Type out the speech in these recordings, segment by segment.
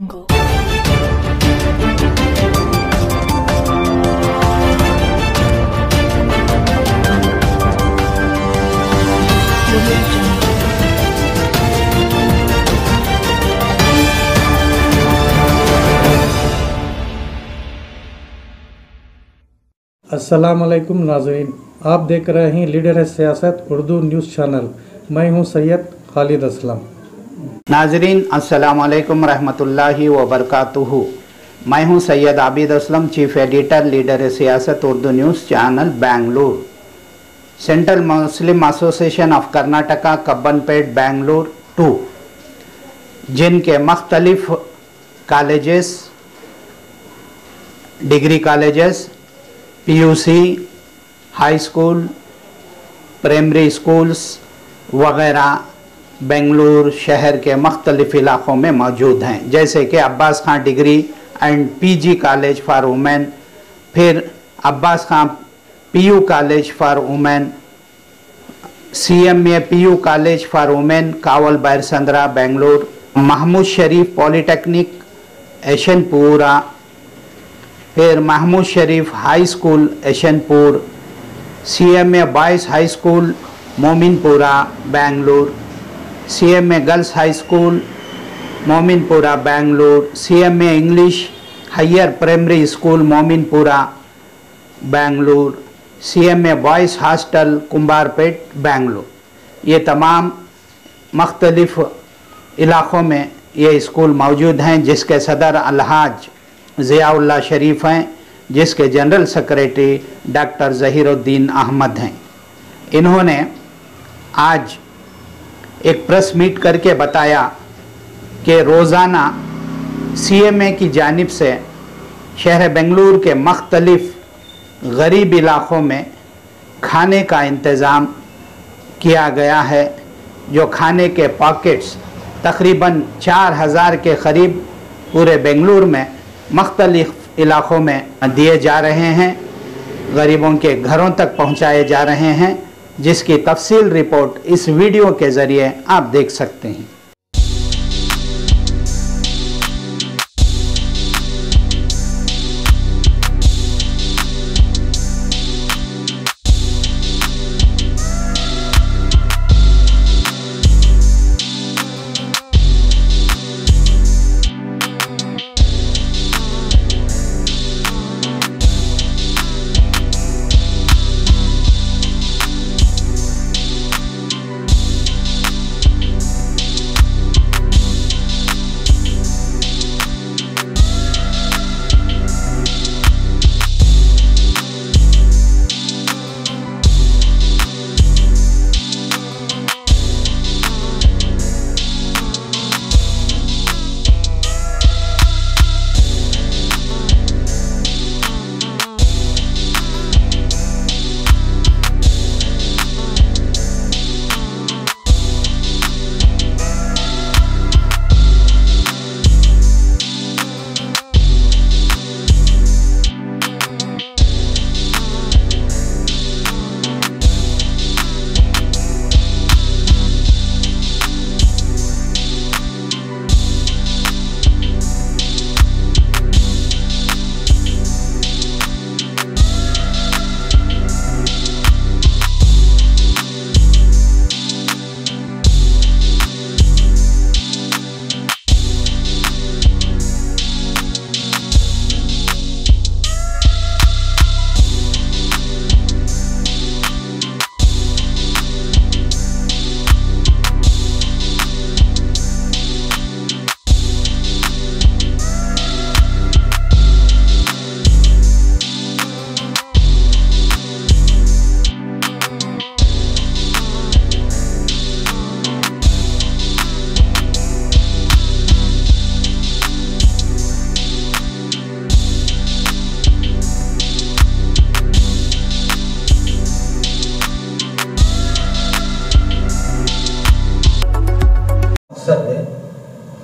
Go. अस्सलामुअलैकुम नाज़रीन, आप देख रहे हैं लीडर है सियासत उर्दू न्यूज़ चैनल। मैं हूं सैयद खालिद असलम। नाज़रीन अस्सलामुअलैकुम रहमतुल्लाहि व बरकातुहू। मैं हूं Syed Abid Aslam, chief editor leader है Siasat Urdu news channel Bengaluru. Central Muslim association of Karnataka Cubbonpet Bengaluru 2 जिनके मख्तलिफ colleges, degree colleges, PUC, high school, primary schools वगैरह बेंगलुरु शहर के मख्तलिफ इलाक़ों में मौजूद हैं, जैसे कि Abbas Khan degree and PG college for women, फिर Abbas Khan PU college for women, CMA PU college for women Kaval Byrasandra Bengaluru, Mahmood Sharif polytechnic Eshanpura, फिर Mahmood Sharif high school Eshanpur, CMA boys high school Mominpura Bengaluru, CMA girls high school Mominpura Bengaluru, CMA English higher primary school Mominpura Bengaluru, CMA boys hostel Kumbarpet Bengaluru. ये तमाम मख्तलिफ इलाक़ों में ये school मौजूद हैं, जिसके सदर अलहाज ज़ियाउल्लाह शरीफ हैं, जिसके general secretary doctor Zahiruddin Ahmed हैं। इन्होंने आज एक प्रेस मीट करके बताया कि रोज़ाना CMA की जानिब से शहर बेंगलुरु के मख्तलिफ गरीब इलाक़ों में खाने का इंतज़ाम किया गया है, जो खाने के पॉकेट्स तकरीबन 4000 के करीब पूरे बेंगलुरु में मख्तलिफ इलाक़ों में दिए जा रहे हैं, गरीबों के घरों तक पहुंचाए जा रहे हैं, जिसकी तफसील रिपोर्ट इस वीडियो के ज़रिए आप देख सकते हैं।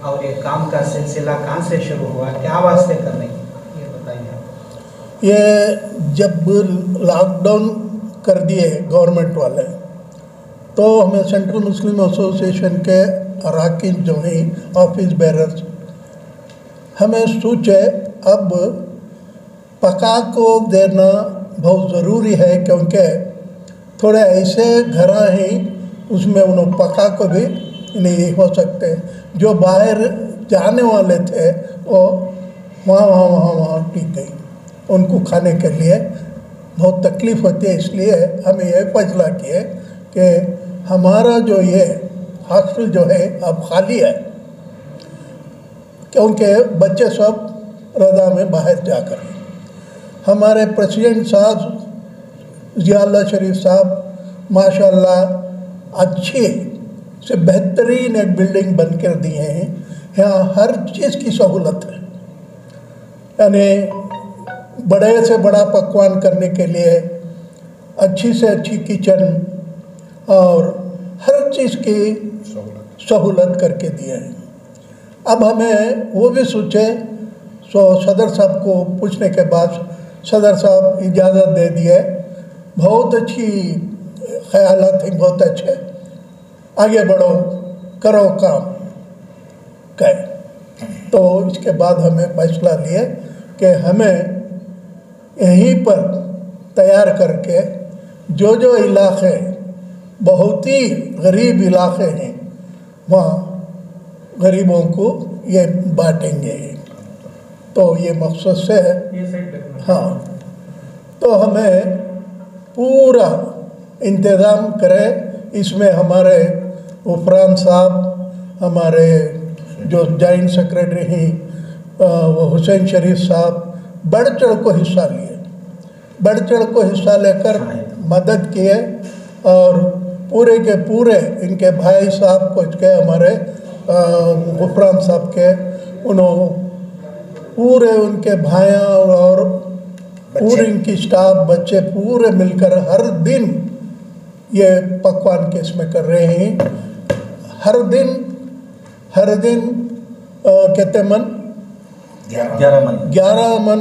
और ये काम का सिलसिला कहाँ से शुरू हुआ, क्या वास्ते करने की, ये बताइए। ये जब लॉकडाउन कर दिए गवर्नमेंट वाले, तो हमें सेंट्रल मुस्लिम एसोसिएशन के अरकान जो हैं ऑफिस बेरर्स हमें सोचे अब पका को देना बहुत ज़रूरी है, क्योंकि थोड़े ऐसे घर ही उसमें उन्होंने पका को भी नहीं हो सकते। जो बाहर जाने वाले थे वो वहाँ टिक गई, उनको खाने के लिए बहुत तकलीफ़ होती है। इसलिए हमें ये फैसला किए कि हमारा जो ये हॉस्टल जो है अब खाली है, क्योंकि बच्चे सब रज़ा में बाहर जाकर। हमारे प्रेसिडेंट साहब ज़िया शरीफ साहब माशाल्लाह अच्छी से बेहतरीन एक बिल्डिंग बन कर दिए हैं। यहाँ हर चीज़ की सहूलत है, यानी बड़े से बड़ा पकवान करने के लिए अच्छी से अच्छी किचन और हर चीज़ की सहूलत करके दिए हैं। अब हमें वो भी सोचे, सो सदर साहब को पूछने के बाद सदर साहब इजाज़त दे दिए। बहुत अच्छी ख्यालात हैं, बहुत अच्छे, आगे बढ़ो, करो काम कहे। तो इसके बाद हमें फैसला लिए कि हमें यहीं पर तैयार करके जो जो इलाके बहुत ही गरीब इलाके हैं वहाँ गरीबों को ये बांटेंगे। तो ये मकसद से हाँ, तो हमें पूरा इंतज़ाम करें। इसमें हमारे उफरान साहब, हमारे जो जॉइंट सेक्रेटरी हैं वो हुसैन शरीफ साहब बढ़ चढ़ को हिस्सा लिए, बढ़ चढ़ को हिस्सा लेकर मदद किए। और पूरे के पूरे इनके भाई साहब को के हमारे गुफरान साहब के उन्होंने पूरे उनके भाइयों और पूरे इनकी स्टाफ बच्चे पूरे मिलकर हर दिन ये पकवान के इसमें कर रहे हैं। हर दिन कितने मन 11 मन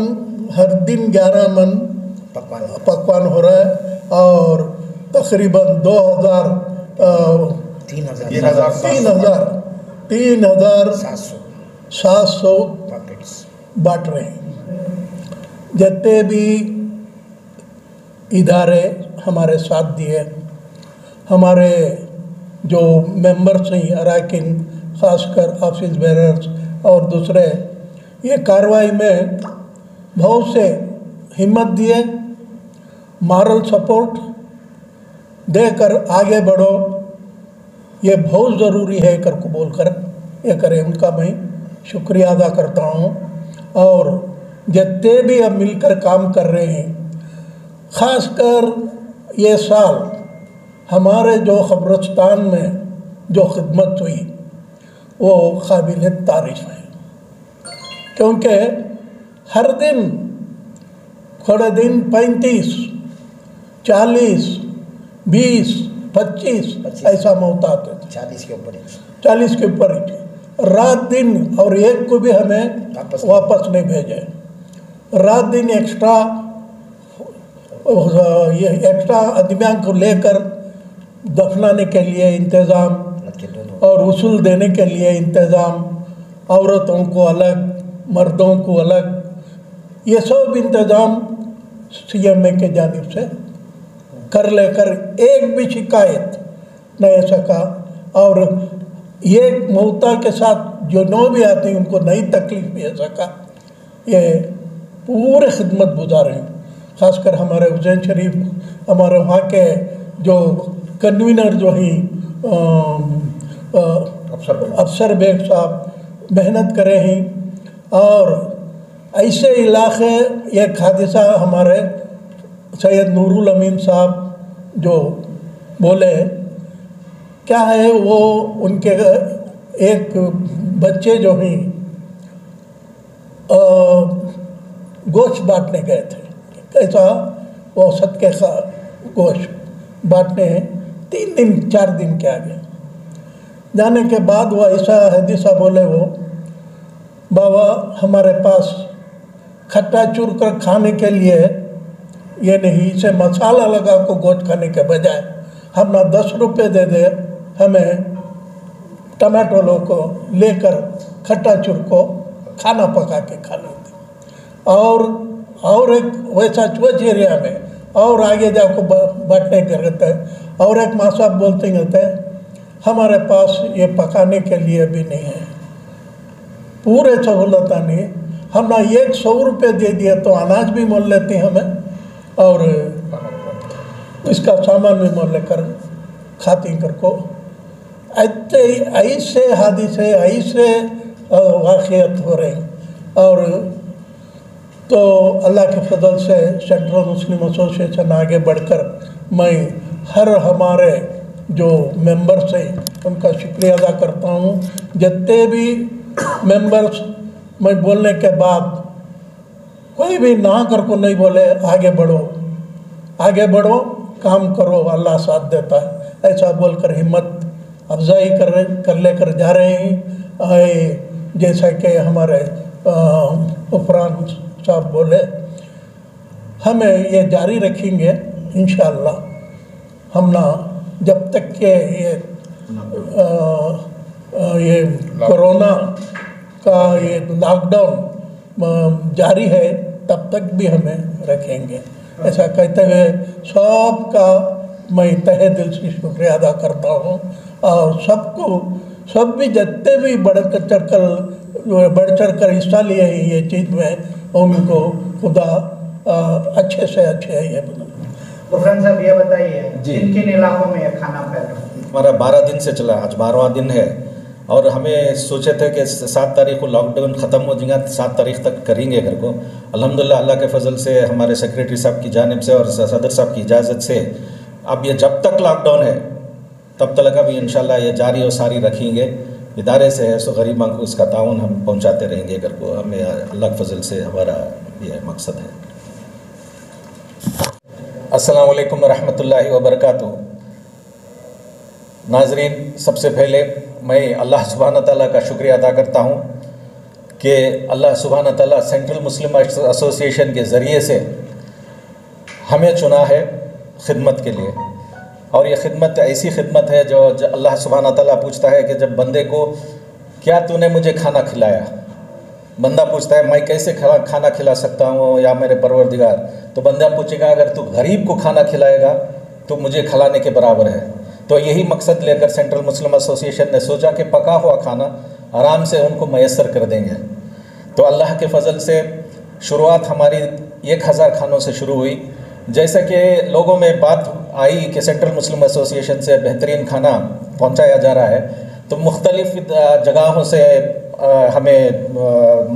हर दिन 11 मन पकवान हो रहा है। और तकरीबन 3,700 बांट रहे हैं। जितने भी इदारे हमारे साथ दिए, हमारे जो मेंबर्स हैं अरकान, ख़ासकर ऑफिस बेरर्स और दूसरे, ये कार्रवाई में बहुत से हिम्मत दिए, मॉरल सपोर्ट देकर आगे बढ़ो, ये बहुत ज़रूरी है कर को बोलकर ये करें। उनका मैं शुक्रिया अदा करता हूँ। और जितने भी अब मिलकर काम कर रहे हैं, ख़ासकर ये साल हमारे जो क़ब्रिस्तान में जो खिदमत हुई वो काबिल तारीफ़ है, क्योंकि हर दिन थोड़े दिन 35, 40, 20, 25 ऐसा मौत आते थे, 40 के ऊपर रात दिन। और एक को भी हमें वापस नहीं भेजे, रात दिन एक्स्ट्रा ये एक्स्ट्रा आदमियों को लेकर दफनाने के लिए इंतज़ाम और उसूल देने के लिए इंतज़ाम, औरतों को अलग, मर्दों को अलग, ये सब इंतज़ाम CMA के जानिब से कर लेकर एक भी शिकायत नहीं सका। और ये मौता के साथ जो नौ भी आते हैं उनको नई तकलीफ भी हो सका। ये पूरे खिदमत गुजार हैं, ख़ासकर हमारे हुसैन शरीफ, हमारे वहाँ के जो कन्वीनर जो हैं अफसर बेग साहब मेहनत करे हैं। और ऐसे इलाके एक हादसा हमारे सैयद नूरुल अमीन साहब जो बोले, क्या है वो उनके एक बच्चे जो हैं गोश्त बांटने गए थे, कैसा वो सदके का गोश्त बांटने 3 दिन 4 दिन के आगे जाने के बाद वो ऐसा हदीसा बोले, वो बाबा हमारे पास खट्टा चूर कर खाने के लिए ये नहीं, इसे मसाला लगा को गोश्त खाने के बजाय हम ना 10 रुपये दे दे, हमें टमाटो को लेकर खट्टा चूर को खाना पका के खा लेते। और एक वैसा उस एरिया में और आगे जाकर बांटने के रहता है। और एक माँ साहब बोलते रहते हैं हमारे पास ये पकाने के लिए भी नहीं है, पूरे सहूलत नहीं। हमने 100 रुपये दे दिया तो अनाज भी मोल लेते हैं हमें और इसका सामान भी मोल लेकर खाती कर को। ऐसे हादिसे ऐसे वाक़ियात हो रहे हैं। और तो अल्लाह के फजल से सेंट्रल मुस्लिम एसोसिएशन आगे बढ़कर मैं हर हमारे जो मेंबर्स हैं उनका शुक्रिया अदा करता हूँ। जितने भी मेंबर्स मैं बोलने के बाद कोई भी ना कर को नहीं बोले आगे बढ़ो काम करो, अल्लाह साथ देता है, ऐसा बोलकर हिम्मत अफजाई कर लेकर जा रहे हैं। जैसा कि हमारे उपरांत साहब बोले हमें ये जारी रखेंगे इंशाअल्लाह। हम ना जब तक के ये कोरोना का ये लॉकडाउन जारी है तब तक भी हमें रखेंगे। ऐसा कहते हुए सबका मैं तहे दिल से शुक्रिया अदा करता हूँ। और सब भी जितने भी बढ़ चढ़ कर हिस्सा लिए हैं ये चीज़ में उनको खुदा अच्छे से अच्छे ये बना। गुफरान साहब ये बताइए किन किन इलाकों में यह खाना फैल रहा है? हमारा 12 दिन से चला, आज 12वां दिन है और हमें सोचे थे कि 7 तारीख को लॉकडाउन ख़त्म हो जाएगा, 7 तारीख तक करेंगे घर को। अल्हम्दुलिल्लाह अल्लाह के फजल से हमारे सेक्रेटरी साहब की जानिब से और सदर साहब की इजाज़त से अब ये जब तक लॉकडाउन है तब तक अभी इंशाल्लाह ये जारी और सारी रखेंगे। इदारे से है सो गरीबों को इसका ताउन हम पहुँचाते रहेंगे घर को। हमें अल्लाह के फजल से हमारा ये मकसद है। अस्सलामु अलैकुम रहमतुल्लाहि व बरकातुहू। नाज़रीन, सबसे पहले मैं अल्लाह सुब्हान ताला का शुक्रिया अदा करता हूँ कि अल्लाह सुब्हान ताला सेंट्रल मुस्लिम एसोसिएशन के ज़रिए से हमें चुना है खिदमत के लिए। और ये खिदमत ऐसी खिदमत है जो अल्लाह सुब्हान ताला पूछता है कि जब बंदे को क्या तूने मुझे खाना खिलाया, बंदा पूछता है मैं कैसे खाना खिला सकता हूँ या मेरे परवरदिगार, तो बंदा पूछेगा अगर तू गरीब को खाना खिलाएगा तो मुझे खिलाने के बराबर है। तो यही मकसद लेकर सेंट्रल मुस्लिम एसोसिएशन ने सोचा कि पका हुआ खाना आराम से उनको मैसर कर देंगे। तो अल्लाह के फ़ज़ल से शुरुआत हमारी 1000 खानों से शुरू हुई। जैसे कि लोगों में बात आई कि सेंट्रल मुस्लिम एसोसिएशन से बेहतरीन खाना पहुंचाया जा रहा है, तो मुख्तलिफ़ जगहों से हमें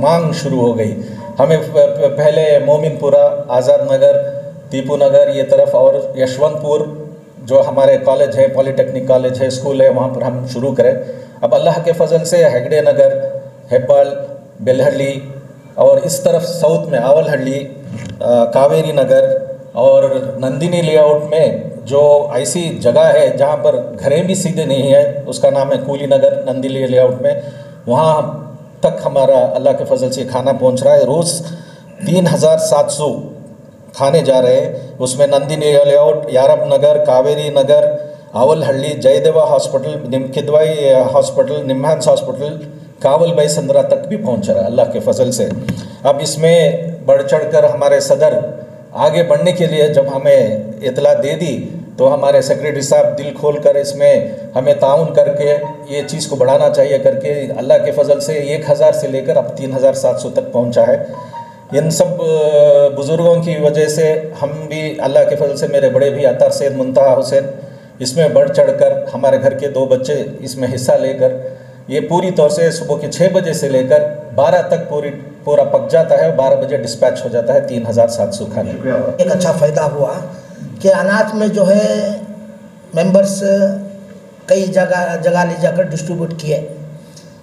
मांग शुरू हो गई। हमें पहले मोमिनपुरा, आज़ाद नगर, टीपू नगर ये तरफ और यशवंतपुर जो हमारे कॉलेज है, पॉलीटेक्निक कॉलेज है, स्कूल है, वहाँ पर हम शुरू करें। अब अल्लाह के फजल से हेगड़े नगर, हेब्बाल, बेलहली और इस तरफ साउथ में आवलहल्ली, कावेरी नगर और नंदिनी लेआउट में जो ऐसी जगह है जहाँ पर घरें भी सीधे नहीं है, उसका नाम है कूली नगर नंदिनी लेआउट में, वहाँ तक हमारा अल्लाह के फजल से खाना पहुँच रहा है। रोज़ 3700 खाने जा रहे हैं। उसमें Nandini layout, Yarab Nagar, Kaveri Nagar, Avalahalli, Jayadeva hospital, Kidwai hospital, NIMHANS hospital, Kaval Baisandra तक भी पहुंच रहा है अल्लाह के फजल से। अब इसमें बढ़ चढ़ कर हमारे सदर आगे बढ़ने के लिए जब हमें इतला दे दी तो हमारे सेक्रेटरी साहब दिल खोल कर इसमें हमें ताउन करके ये चीज़ को बढ़ाना चाहिए करके अल्लाह के फजल से 1000 से लेकर अब 3700 तक पहुँचा है। इन सब बुज़ुर्गों की वजह से हम भी अल्लाह के फजल से, मेरे बड़े भी अतार सैयद मुंतहा हुसैन इसमें बढ़ चढ़ कर, हमारे घर के 2 बच्चे इसमें हिस्सा लेकर ये पूरी तौर से सुबह के 6 बजे से लेकर 12 तक पूरा पक जाता है और 12 बजे डिस्पैच हो जाता है 3700 खाने। एक अच्छा फ़ायदा हुआ कि अनाज में जो है मेंबर्स कई जगह ले जाकर डिस्ट्रीब्यूट किए।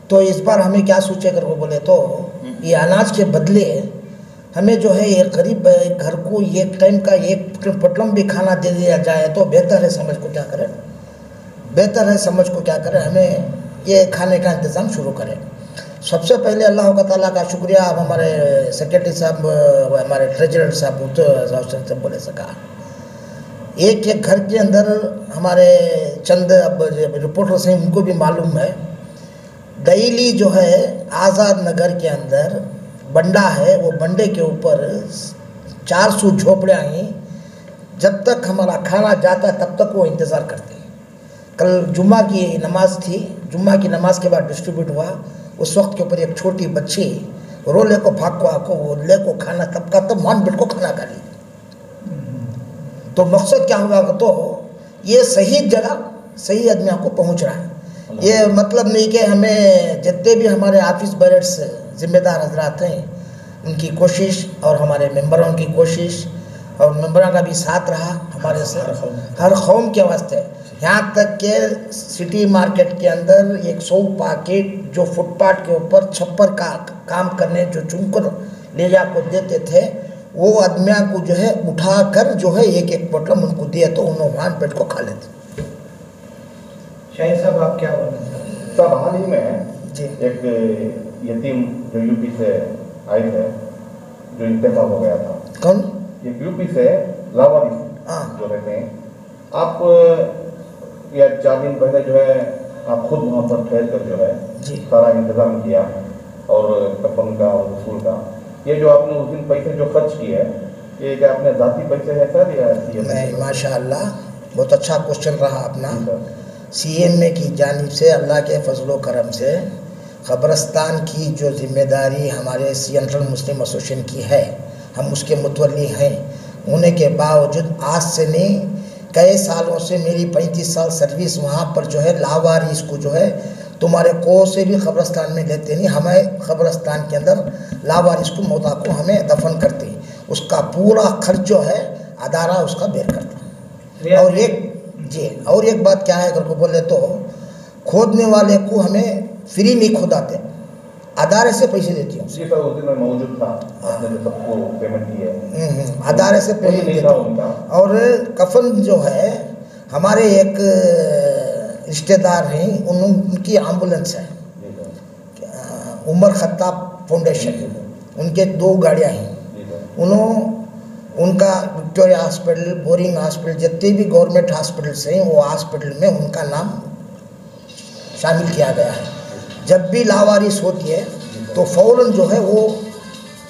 तो इस बार हमें क्या सोचे कर वो बोले तो ये अनाज के बदले हमें जो है एक गरीब घर को एक टाइम का एक पटलम भी खाना दे दिया जाए तो बेहतर है। समझ को क्या करें, बेहतर है समझ को क्या करें, हमें ये खाने का इंतज़ाम शुरू करें। सबसे पहले अल्लाह ताला का शुक्रिया। अब हमारे सेक्रेटरी साहब, हमारे ट्रेजरर साहब से बोले सका एक घर के अंदर हमारे चंद अब रिपोर्टर्स हैं उनको भी मालूम है डेली जो है आज़ाद नगर के अंदर बंडा है, वो बंडे के ऊपर 400 झोपड़ियाँ हैं। जब तक हमारा खाना जाता है तब तक वो इंतज़ार करते हैं। कल जुम्मा की नमाज़ थी, जुम्मा की नमाज़ के बाद डिस्ट्रीब्यूट हुआ, उस वक्त के ऊपर एक छोटी बच्ची रोले को भाग को आको वो ले को खाना तब का तब मान बिट को खाना खा ली। तो मकसद क्या हुआ, तो ये सही जगह सही आदमियों को पहुंच रहा है। ये मतलब नहीं कि हमें जितने भी हमारे ऑफिस बैरट्स जिम्मेदार हजरात हैं उनकी कोशिश और हमारे मेंबरों की कोशिश और मेंबरों का भी साथ रहा हमारे से हर कौम के वास्ते। यहाँ तक के सिटी मार्केट के अंदर 100 पैकेट जो फुटपाथ के ऊपर छप्पर का काम करने जो चुनकर ले जा को देते थे, वो आदमियों को जो है उठाकर जो है एक एक बोतल उनको दिए तो उन्होंने वहाँ पेट को खा लेते। शाहिद साहब आप क्या बोल रहे हैं? सब हाल ही में जी एक यतीम जो यूपी से आए थे, जो इंतकाल हो गया था, कौन? एक यूपी से लावारिस हाँ। जो रहते हैं, आप या 4 दिन पहले जो है आप खुद वहाँ पर ठहर कर जो है जी सारा इंतजाम किया और कफन का और वसूल का। ये जो आपने उस दिन पैसे जो खर्च किए ये क्या अपने जाती पैसे है सर या नहीं, माशाअल्लाह बहुत अच्छा क्वेश्चन रहा अपना। CMA की जानिब से अल्लाह के फजलो करम से क़ब्रिस्तान की जो जिम्मेदारी हमारे सेंट्रल मुस्लिम एसोसिएशन की है, हम उसके मुतवल्ली हैं। होने के बावजूद आज से नहीं कई सालों से मेरी 35 साल सर्विस वहाँ पर जो है लावारिस को जो है तुम्हारे को से भी क़ब्रिस्तान में लेते नहीं, हमें क़ब्रिस्तान के अंदर लावारिस को मौता को हमें दफन करते, उसका पूरा खर्च जो है अदारा उसका बेर करता। और एक बात क्या है अगर को बोले तो खोदने वाले को हमें फ्री नहीं खोदाते, अदारे से पैसे देती हूँ। जी सर, उस दिन मैं मौजूद था, आपने जो सबको पेमेंट की है अदारे से पेमेंट देता हूँ। और कफन जो है हमारे एक रिश्तेदार हैं, उनकी एम्बुलेंस है, उमर खत्ताब फाउंडेशन, उनके 2 गाड़ियाँ हैं। उनका विक्टोरिया हॉस्पिटल, बोरिंग हॉस्पिटल, जितने भी गवर्नमेंट हॉस्पिटल्स हैं वो हॉस्पिटल में उनका नाम शामिल किया गया है। जब भी लावारिस होती है तो फ़ौरन जो है वो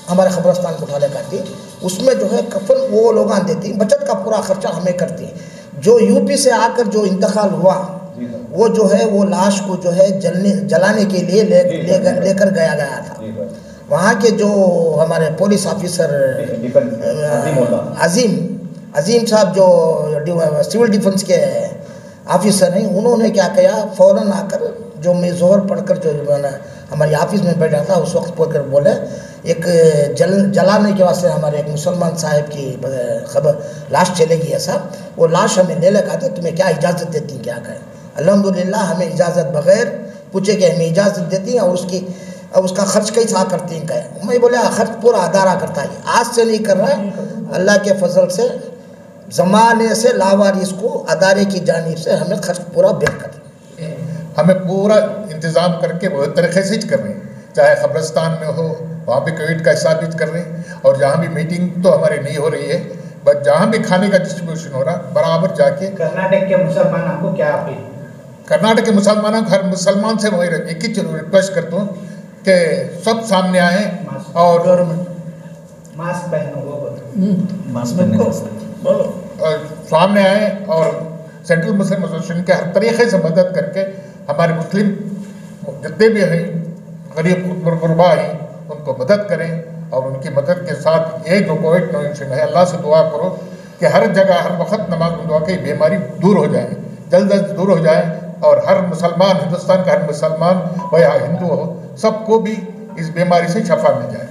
हमारे क़ब्रिस्तान को उठा लेकर आती, उसमें जो है कफन वो लोग आन देती, बचत का पूरा खर्चा हमें करती। जो यूपी से आकर जो इंतकाल हुआ वो जो है वो लाश को जो है जलाने के लिए लेकर गया था। वहाँ के जो हमारे पुलिस ऑफिसर अजीम साहब जो सिविल डिफेंस के ऑफिसर हैं, उन्होंने क्या किया, फ़ौरन आकर जो मैं जोहर पढ़कर जो हमारे ऑफिस में बैठा था उस वक्त पढ़कर बोले एक जलाने के वास्ते हमारे एक मुसलमान साहब की खबर लाश चलेगी, ऐसा वो लाश हमें ले लगा थे, तुम्हें क्या इजाज़त देती, क्या कहें। अल्हम्दुलिल्लाह हमें इजाज़त बगैर पूछे कि हमें इजाज़त देती हैं और उसका खर्च कैसा करती हैं, कहे। मैं बोले खर्च पूरा अदारा करता है, आज से नहीं कर रहा है, अल्लाह के फजल से ज़माने से लावारिस को अदारे की जानिब से हमें खर्च पूरा बेर कर, हमें पूरा इंतज़ाम करके बहुत तरीके से कर रहे हैं, चाहे क़ब्रिस्तान में हो वहाँ भी कोविड का हिसाब भी कर रहे हैं, और जहाँ भी मीटिंग तो हमारी नहीं हो रही है, बट जहाँ भी खाने का डिस्ट्रीब्यूशन हो रहा बराबर जाके। कर्नाटक के मुसलमानों को क्या अपील? कर्नाटक के मुसलमानों को हर मुसलमान से वही एक ही रिक्वेस्ट करता हूँ कि सब सामने आए और मास्क पहनो, और सामने आए और सेंट्रल मुस्लिम एसोसिएशन के हर तरीके से मदद करके हमारे मुस्लिम जितने भी हैं गरीब गुरबा हैं उनको मदद करें, और उनकी मदद के साथ ये जो कोविड-19 है, अल्लाह से दुआ करो कि हर जगह हर वक्त नमाज में दुआ की बीमारी दूर हो जाए, जल्द अज दूर हो जाए, और हर मुसलमान, हिंदुस्तान का हर मुसलमान हो या हिंदू हो, सबको भी इस बीमारी से शफा मिल जाए।